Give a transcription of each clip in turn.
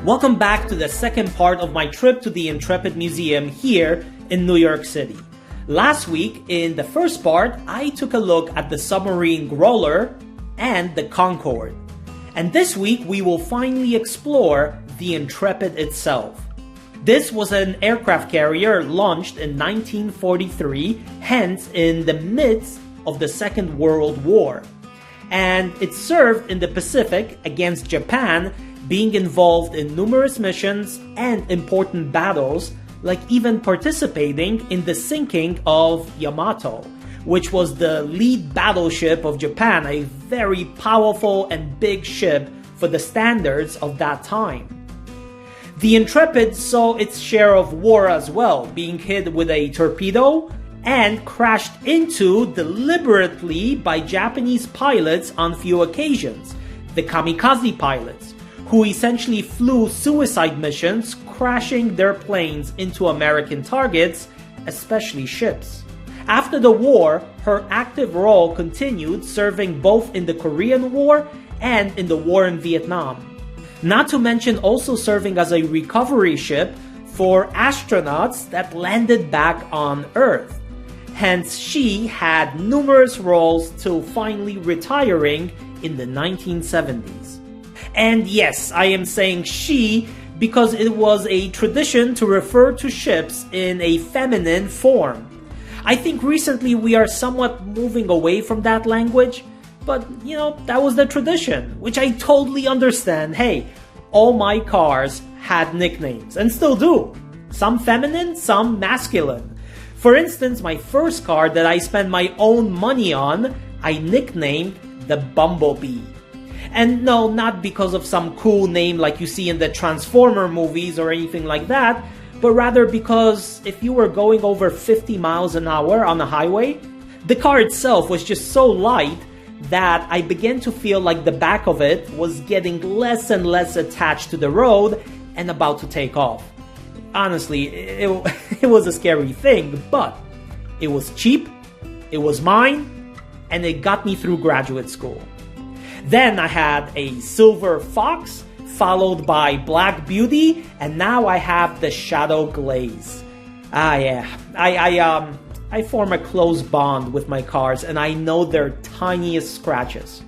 Welcome back to the second part of my trip to the Intrepid Museum here in New York City. Last week, in the first part, I took a look at the submarine Growler and the Concorde. And this week, we will finally explore the Intrepid itself. This was an aircraft carrier launched in 1943, hence in the midst of the Second World War. And it served in the Pacific against Japan, being involved in numerous missions and important battles, like even participating in the sinking of Yamato, which was the lead battleship of Japan, a very powerful and big ship for the standards of that time. The Intrepid saw its share of war as well, being hit with a torpedo and crashed into deliberately by Japanese pilots on few occasions, the kamikaze pilots, who essentially flew suicide missions, crashing their planes into American targets, especially ships. After the war, her active role continued, serving both in the Korean War and in the war in Vietnam. Not to mention also serving as a recovery ship for astronauts that landed back on Earth. Hence, she had numerous roles till finally retiring in the 1970s. And yes, I am saying she because it was a tradition to refer to ships in a feminine form. I think recently we are somewhat moving away from that language, but that was the tradition, which I totally understand. Hey, all my cars had nicknames, and still do. Some feminine, some masculine. For instance, my first car that I spent my own money on, I nicknamed the Bumblebee. And no, not because of some cool name like you see in the Transformer movies or anything like that, but rather because if you were going over 50 miles an hour on a highway, the car itself was just so light that I began to feel like the back of it was getting less and less attached to the road and about to take off. Honestly, it was a scary thing, but it was cheap, it was mine, and it got me through graduate school. Then I had a Silver Fox, followed by Black Beauty, and now I have the Shadow Glaze. I form a close bond with my cars, and I know their tiniest scratches.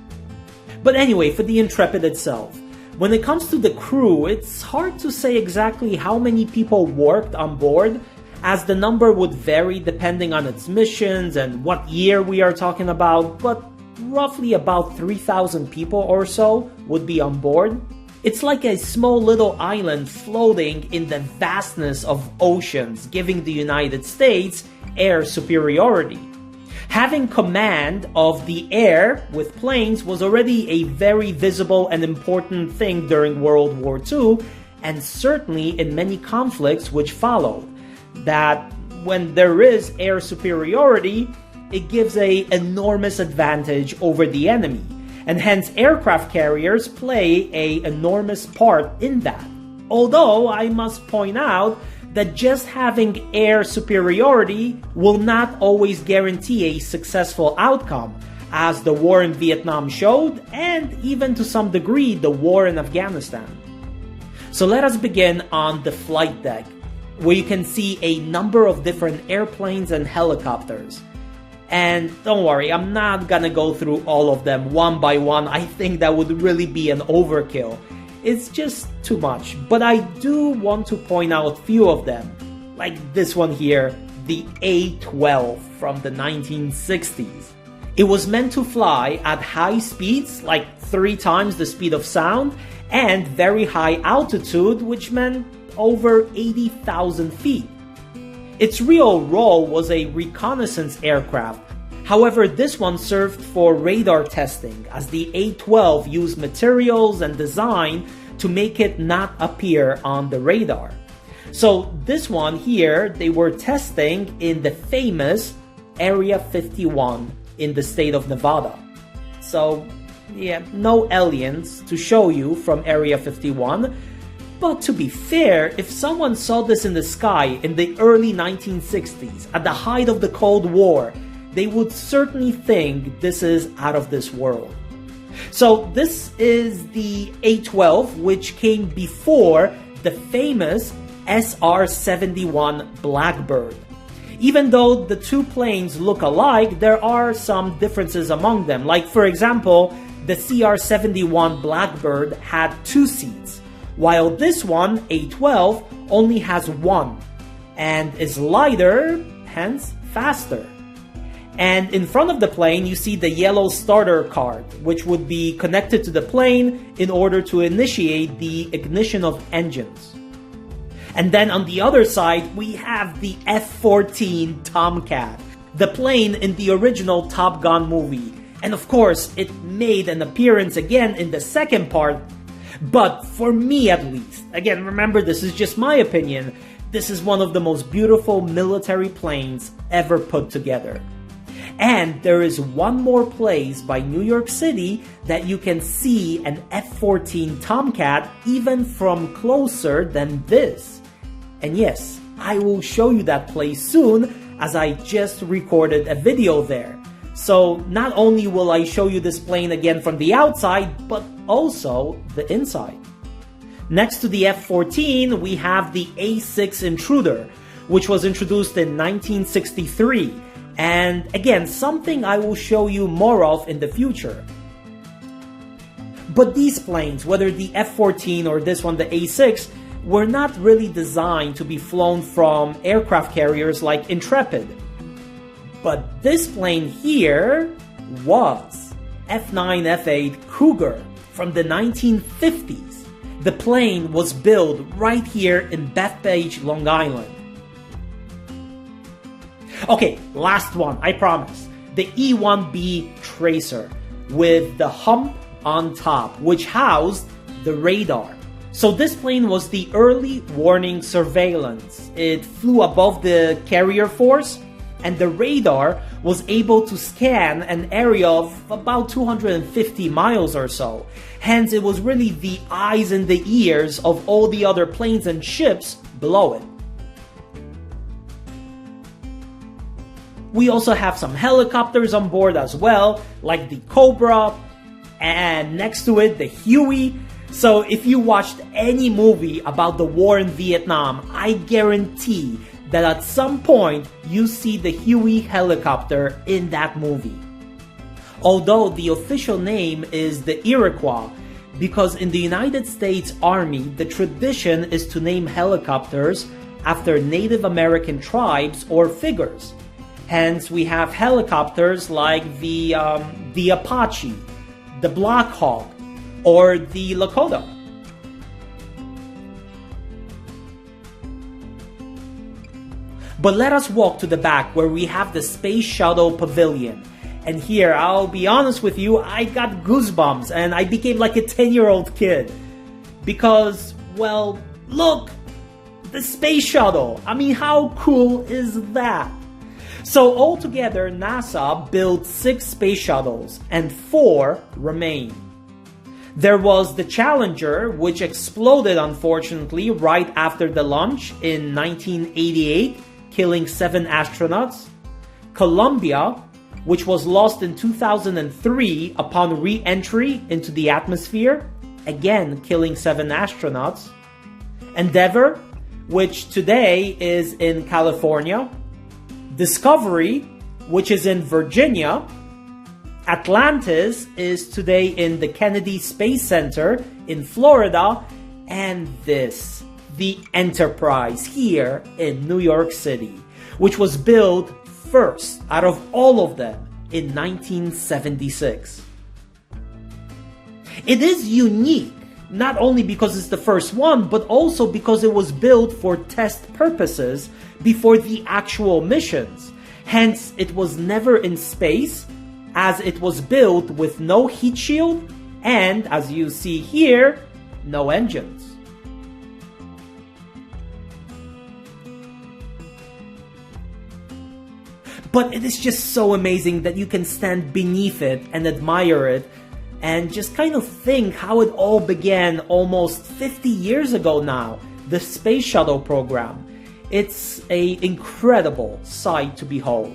But anyway, for the Intrepid itself, when it comes to the crew, it's hard to say exactly how many people worked on board, as the number would vary depending on its missions and what year we are talking about, but roughly about 3,000 people or so would be on board. It's like a small little island floating in the vastness of oceans, giving the United States air superiority. Having command of the air with planes was already a very visible and important thing during World War II, and certainly in many conflicts which followed. That when there is air superiority, it gives an enormous advantage over the enemy, and hence aircraft carriers play an enormous part in that. Although I must point out that just having air superiority will not always guarantee a successful outcome, as the war in Vietnam showed, and even to some degree the war in Afghanistan. So let us begin on the flight deck, where you can see a number of different airplanes and helicopters. And don't worry, I'm not gonna go through all of them one by one. I think that would really be an overkill. It's just too much. But I do want to point out a few of them. Like this one here, the A-12 from the 1960s. It was meant to fly at high speeds, like 3 times the speed of sound, and very high altitude, which meant over 80,000 feet. Its real role was a reconnaissance aircraft. However, this one served for radar testing, as the A-12 used materials and design to make it not appear on the radar. So this one here, they were testing in the famous Area 51 in the state of Nevada. So yeah, no aliens to show you from Area 51. But to be fair, if someone saw this in the sky in the early 1960s, at the height of the Cold War, they would certainly think this is out of this world. So this is the A-12, which came before the famous SR-71 Blackbird. Even though the two planes look alike, there are some differences among them. Like, for example, the CR-71 Blackbird had 2 seats, while this one, A-12, only has 1 and is lighter, hence faster. And in front of the plane, you see the yellow starter card, which would be connected to the plane in order to initiate the ignition of engines. And then on the other side, we have the F-14 Tomcat, the plane in the original Top Gun movie. And of course, it made an appearance again in the second part. But for me at least, again, remember, this is just my opinion, this is one of the most beautiful military planes ever put together. And there is one more place by New York City that you can see an F-14 Tomcat even from closer than this. And yes, I will show you that place soon, as I just recorded a video there. So not only will I show you this plane again from the outside, but also the inside. Next to the F-14, we have the A-6 Intruder, which was introduced in 1963. And again, something I will show you more of in the future. But these planes, whether the F-14 or this one, the A-6, were not really designed to be flown from aircraft carriers like Intrepid. But this plane here was F-9, F-8 Cougar from the 1950s. The plane was built right here in Bethpage, Long Island. Okay, last one, I promise. The E-1B Tracer with the hump on top, which housed the radar. So this plane was the early warning surveillance. It flew above the carrier force, and the radar was able to scan an area of about 250 miles or so. Hence, it was really the eyes and the ears of all the other planes and ships below it. We also have some helicopters on board as well, like the Cobra, and next to it, the Huey. So if you watched any movie about the war in Vietnam, I guarantee that at some point you see the Huey helicopter in that movie. Although the official name is the Iroquois, because in the United States Army, the tradition is to name helicopters after Native American tribes or figures. Hence, we have helicopters like the Apache, the Black Hawk, or the Lakota. But let us walk to the back where we have the Space Shuttle Pavilion. And here, I'll be honest with you, I got goosebumps and I became like a 10-year-old kid. Because, well, look, the Space Shuttle. I mean, how cool is that? So altogether, NASA built 6 space shuttles and 4 remain. There was the Challenger, which exploded unfortunately right after the launch in 1988, killing 7 astronauts. Columbia, which was lost in 2003 upon re-entry into the atmosphere, again killing 7 astronauts. Endeavour, which today is in California. Discovery, which is in Virginia. Atlantis is today in the Kennedy Space Center in Florida. And this, the Enterprise here in New York City, which was built first out of all of them in 1976. It is unique, not only because it's the first one, but also because it was built for test purposes before the actual missions. Hence, it was never in space, as it was built with no heat shield and, as you see here, no engines. But it is just so amazing that you can stand beneath it and admire it and just kind of think how it all began almost 50 years ago now, the Space Shuttle program. It's an incredible sight to behold.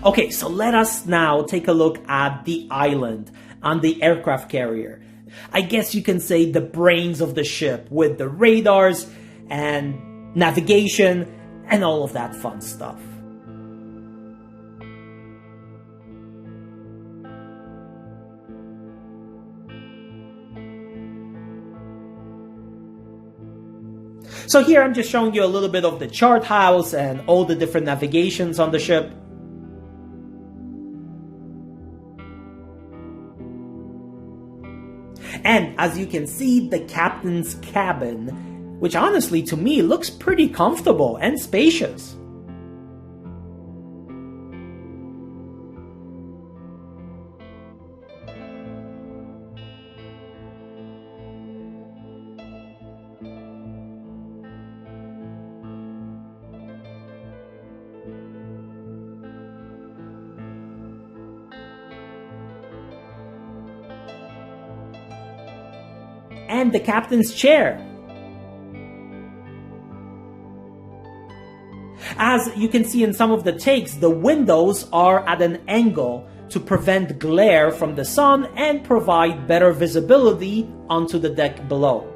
Okay, so let us now take a look at the island on the aircraft carrier. I guess you can say the brains of the ship, with the radars and navigation and all of that fun stuff. So here I'm just showing you a little bit of the chart house and all the different navigations on the ship. And as you can see, the captain's cabin, which honestly to me looks pretty comfortable and spacious. And the captain's chair. As you can see in some of the takes, the windows are at an angle to prevent glare from the sun and provide better visibility onto the deck below.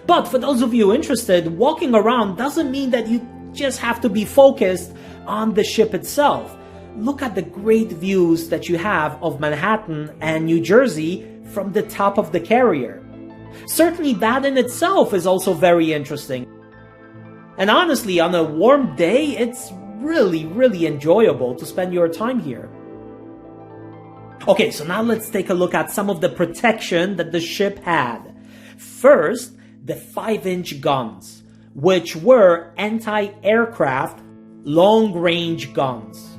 But for those of you interested, walking around doesn't mean that you just have to be focused on the ship itself. Look at the great views that you have of Manhattan and New Jersey from the top of the carrier. Certainly that in itself is also very interesting. And honestly, on a warm day, it's really enjoyable to spend your time here. Okay, so now let's take a look at some of the protection that the ship had. First, the 5-inch guns, which were anti-aircraft long-range guns.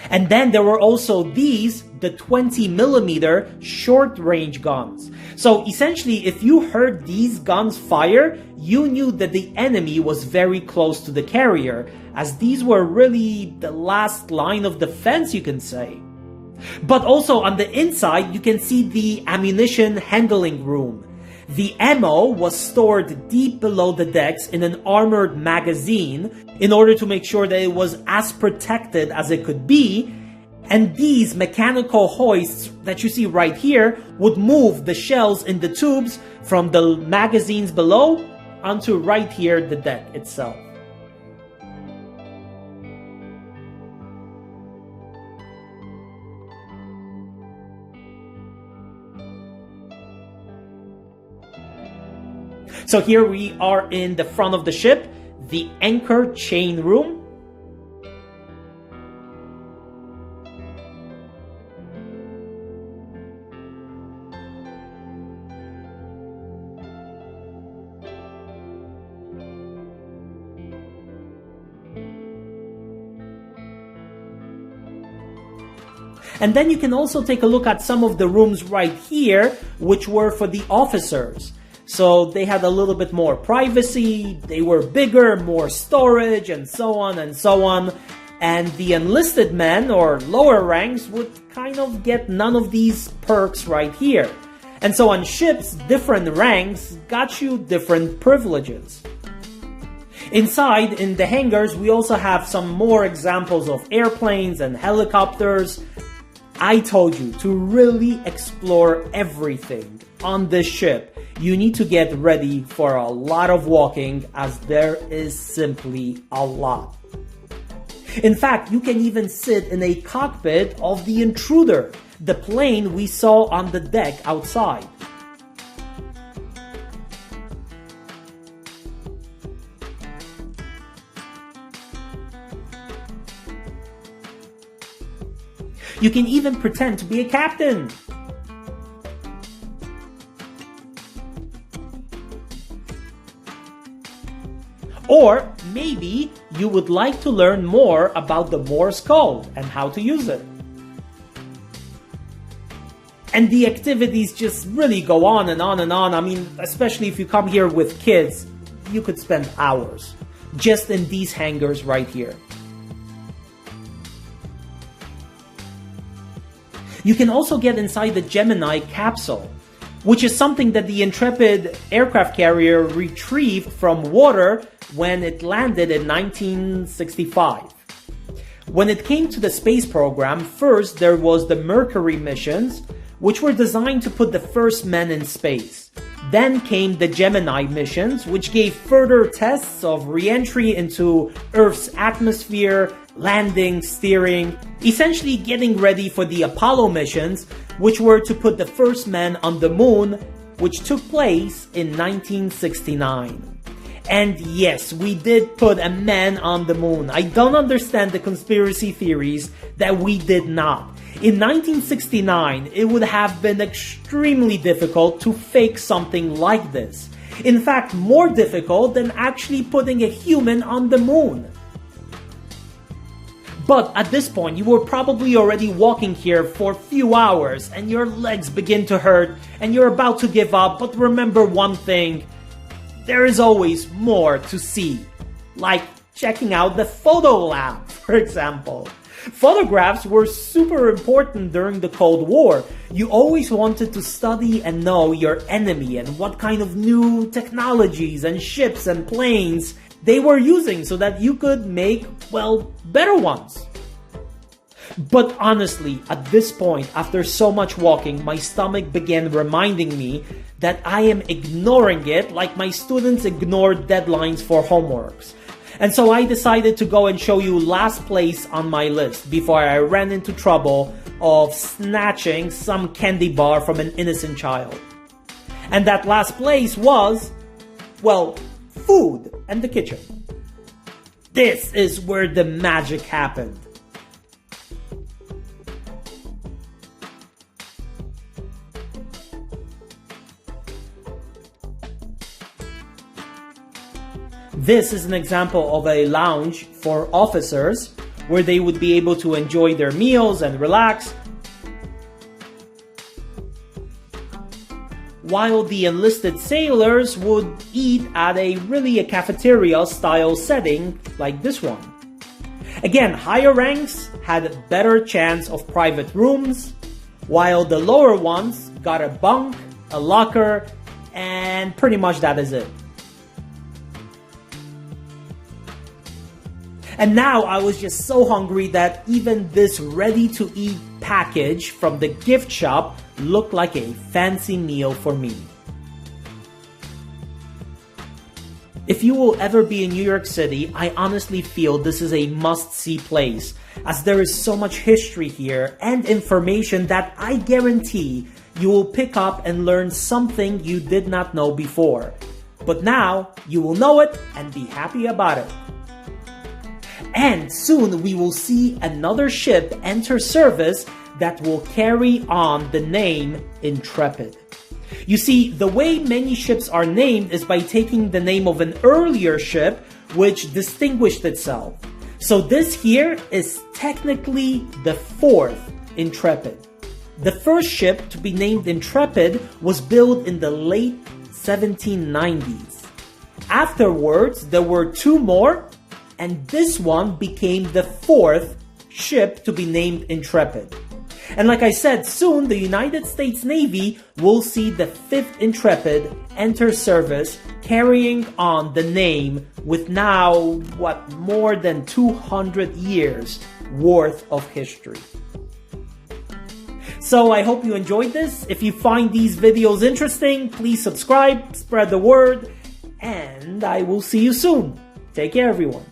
And then there were also these, the 20mm short-range guns. So essentially, if you heard these guns fire, you knew that the enemy was very close to the carrier, as these were really the last line of defense, you can say. But also on the inside, you can see the ammunition handling room. The ammo was stored deep below the decks in an armored magazine in order to make sure that it was as protected as it could be, and these mechanical hoists that you see right here would move the shells in the tubes from the magazines below onto right here the deck itself. So here we are in the front of the ship, the anchor chain room. And then you can also take a look at some of the rooms right here, which were for the officers. So they had a little bit more privacy, they were bigger, more storage, and so on and so on. And the enlisted men, or lower ranks, would kind of get none of these perks right here. And so on ships, different ranks got you different privileges. Inside, in the hangars, we also have some more examples of airplanes and helicopters. I told you to really explore everything on this ship. You need to get ready for a lot of walking, as there is simply a lot. In fact, you can even sit in a cockpit of the Intruder, the plane we saw on the deck outside. You can even pretend to be a captain. Or maybe you would like to learn more about the Morse code and how to use it. And the activities just really go on and on and on. I mean, especially if you come here with kids, you could spend hours. just in these hangars right here. You can also get inside the Gemini capsule, which is something that the Intrepid aircraft carrier retrieved from water when it landed in 1965. When it came to the space program, first there was the Mercury missions, which were designed to put the first men in space. Then came the Gemini missions, which gave further tests of re-entry into Earth's atmosphere, landing, steering, essentially getting ready for the Apollo missions, which were to put the first men on the moon, which took place in 1969. And yes, we did put a man on the moon. I don't understand the conspiracy theories that we did not. In 1969, it would have been extremely difficult to fake something like this. In fact, more difficult than actually putting a human on the moon. But at this point, you were probably already walking here for a few hours and your legs begin to hurt and you're about to give up. But remember one thing, there is always more to see. Like checking out the photo lab, for example. Photographs were super important during the Cold War. You always wanted to study and know your enemy and what kind of new technologies and ships and planes they were using so that you could make, well, better ones. But honestly, at this point, after so much walking, my stomach began reminding me that I am ignoring it like my students ignore deadlines for homeworks. And so I decided to go and show you last place on my list before I ran into trouble of snatching some candy bar from an innocent child. And that last place was, well, food and the kitchen. This is where the magic happened. This is an example of a lounge for officers where they would be able to enjoy their meals and relax, while the enlisted sailors would eat at a cafeteria style setting like this one. Again, higher ranks had a better chance of private rooms, while the lower ones got a bunk, a locker, and pretty much that is it. And now I was just so hungry that even this ready-to-eat package from the gift shop looked like a fancy meal for me. If you will ever be in New York City, I honestly feel this is a must-see place, as there is so much history here and information that I guarantee you will pick up and learn something you did not know before. But now, you will know it and be happy about it. And soon we will see another ship enter service that will carry on the name Intrepid. You see, the way many ships are named is by taking the name of an earlier ship which distinguished itself. So this here is technically the fourth Intrepid. The first ship to be named Intrepid was built in the late 1790s. Afterwards, there were two more, and this one became the fourth ship to be named Intrepid. And like I said, soon the United States Navy will see the fifth Intrepid enter service, carrying on the name with now, more than 200 years worth of history. So I hope you enjoyed this. If you find these videos interesting, please subscribe, spread the word, and I will see you soon. Take care, everyone.